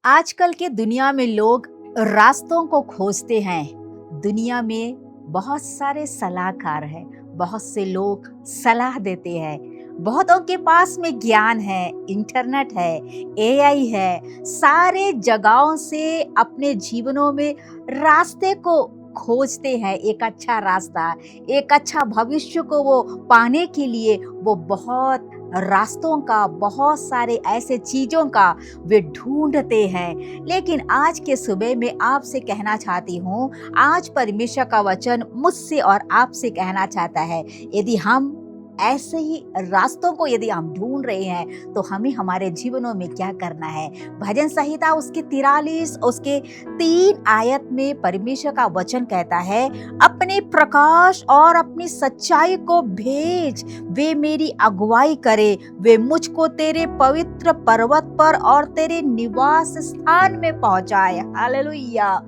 आजकल के दुनिया में लोग रास्तों को खोजते हैं। दुनिया में बहुत सारे सलाहकार हैं, बहुत से लोग सलाह देते हैं, बहुतों के पास में ज्ञान है, इंटरनेट है, एआई है। सारे जगहों से अपने जीवनों में रास्ते को खोजते हैं, एक अच्छा रास्ता, एक अच्छा भविष्य को वो पाने के लिए वो बहुत रास्तों का, बहुत सारे ऐसे चीज़ों का वे ढूंढते हैं। लेकिन आज के सुबह में आपसे कहना चाहती हूँ, आज परमेश्वर का वचन मुझसे और आपसे कहना चाहता है, यदि हम ऐसे ही रास्तों को यदि हम ढूंढ रहे हैं तो हमें हमारे जीवनों में क्या करना है। भजन संहिता उसके 43 उसके 3 आयत में परमेश्वर का वचन कहता है, अपने प्रकाश और अपनी सच्चाई को भेज, वे मेरी अगुवाई करे, वे मुझको तेरे पवित्र पर्वत पर और तेरे निवास स्थान में पहुंचाए। हालेलुया।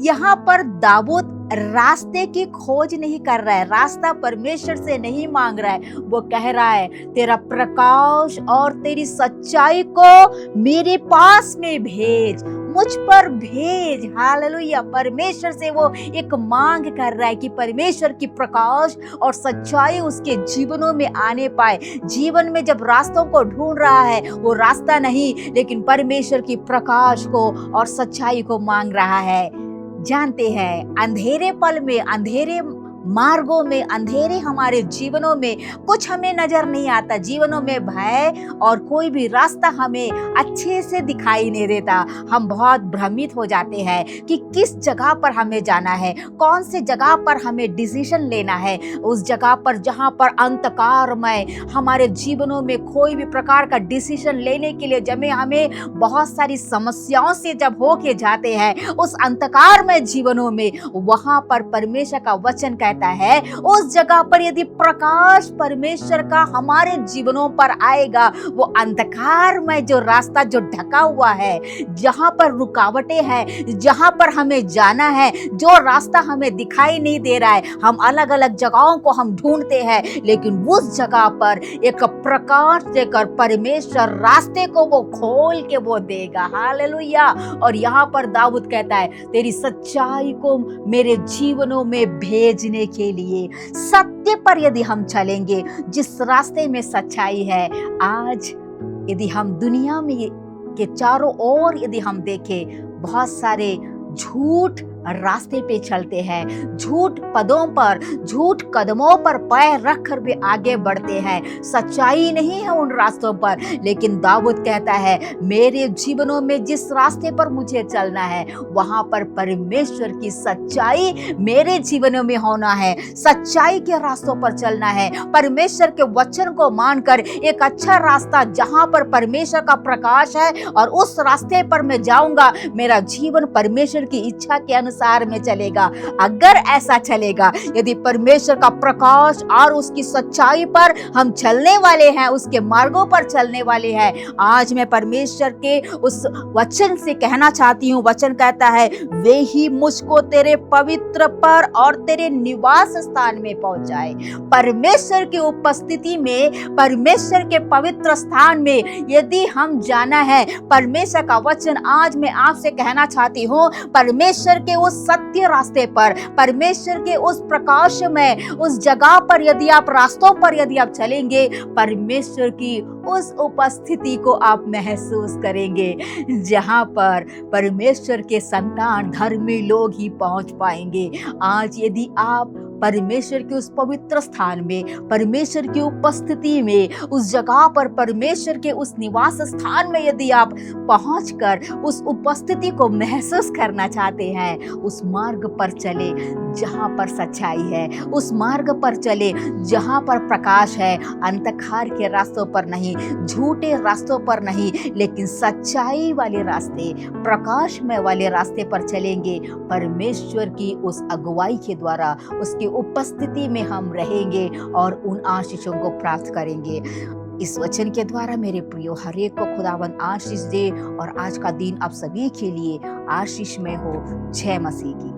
यहाँ पर दाऊद रास्ते की खोज नहीं कर रहा है, रास्ता परमेश्वर से नहीं मांग रहा है, वो कह रहा है तेरा प्रकाश और तेरी सच्चाई को मेरे पास में भेज, मुझ पर भेज। हालेलुया। परमेश्वर से वो एक मांग कर रहा है कि परमेश्वर की प्रकाश और सच्चाई उसके जीवनों में आने पाए। जीवन में जब रास्तों को ढूंढ रहा है, वो रास्ता नहीं लेकिन परमेश्वर की प्रकाश को और सच्चाई को मांग रहा है। जानते हैं, अंधेरे पल में, अंधेरे मार्गों में, अंधेरे हमारे जीवनों में कुछ हमें नजर नहीं आता। जीवनों में भय और कोई भी रास्ता हमें अच्छे से दिखाई नहीं देता। हम बहुत भ्रमित हो जाते हैं कि किस जगह पर हमें जाना है, कौन से जगह पर हमें डिसीजन लेना है। उस जगह पर जहाँ पर अंधकारमय हमारे जीवनों में कोई भी प्रकार का डिसीजन लेने के लिए जब हमें बहुत सारी समस्याओं से जब होके जाते हैं, उस अंधकारमय जीवनों में, वहां पर परमेश्वर का वचन कहता है, उस जगह पर यदि प्रकाश परमेश्वर का हमारे जीवनों पर आएगा, वो अंधकार में जो रास्ता जो ढका हुआ है, जहां पर रुकावटें हैं, जहां पर हमें जाना है, जो रास्ता हमें दिखाई नहीं दे रहा है, हम अलग अलग जगहों को हम ढूंढते हैं, लेकिन उस जगह पर एक प्रकाश देकर परमेश्वर रास्ते को वो खोल के वो देगा। हालेलुया। और यहाँ पर दाऊद कहता है, तेरी सच्चाई को मेरे जीवनों में भेजने के लिए, सत्य पर यदि हम चलेंगे, जिस रास्ते में सच्चाई है। आज यदि हम दुनिया में के चारों ओर यदि हम देखें, बहुत सारे झूठ रास्ते पे चलते हैं, झूठ पदों पर, झूठ कदमों पर पैर रखकर भी आगे बढ़ते हैं। सच्चाई नहीं है उन रास्तों पर। लेकिन दाऊद कहता है, मेरे जीवनों में जिस रास्ते पर मुझे चलना है, वहां पर परमेश्वर की सच्चाई मेरे जीवनों में होना है। सच्चाई के रास्तों पर चलना है, परमेश्वर के वचन को मानकर एक अच्छा रास्ता जहां पर परमेश्वर का प्रकाश है, और उस रास्ते पर मैं जाऊंगा, मेरा जीवन परमेश्वर की इच्छा के अनुसार में चलेगा। अगर ऐसा चलेगा, यदि परमेश्वर का प्रकाश और उसकी सच्चाई पर हम चलने वाले हैं, उसके मार्गों पर चलने वाले हैं, आज मैं परमेश्वर के उस वचन से कहना चाहती हूँ। वचन कहता है, वे ही मुझको तेरे पवित्र पर और तेरे निवास स्थान में पहुंचाए। परमेश्वर की उपस्थिति में, परमेश्वर के पवित्र स्थान में यदि हम जाना है, परमेश्वर का वचन आज मैं आपसे कहना चाहती हूँ, परमेश्वर के उस सत्य रास्ते पर, परमेश्वर के उस प्रकाश में, उस जगह पर यदि आप रास्तों पर यदि आप चलेंगे, परमेश्वर की उस उपस्थिति को आप महसूस करेंगे, जहां पर परमेश्वर के संतान, धर्मी लोग ही पहुंच पाएंगे। आज यदि आप परमेश्वर के उस पवित्र स्थान में, परमेश्वर की उपस्थिति में, उस जगह पर, परमेश्वर के उस निवास स्थान में यदि आप पहुंचकर उस उपस्थिति को महसूस करना चाहते हैं, उस मार्ग पर चले जहां पर सच्चाई है, उस मार्ग पर चले जहां पर प्रकाश है। अंधकार के रास्तों पर नहीं, झूठे रास्तों पर नहीं, लेकिन सच्चाई वाले रास्ते, प्रकाशमय वाले रास्ते पर चलेंगे। परमेश्वर की उस अगुवाई के द्वारा, उसकी उपस्थिति में हम रहेंगे और उन आशीषों को प्राप्त करेंगे। इस वचन के द्वारा मेरे प्रियो, हर एक को खुदावंद आशीष दे और आज का दिन आप सभी के लिए आशीषमय हो। जय मसीह की।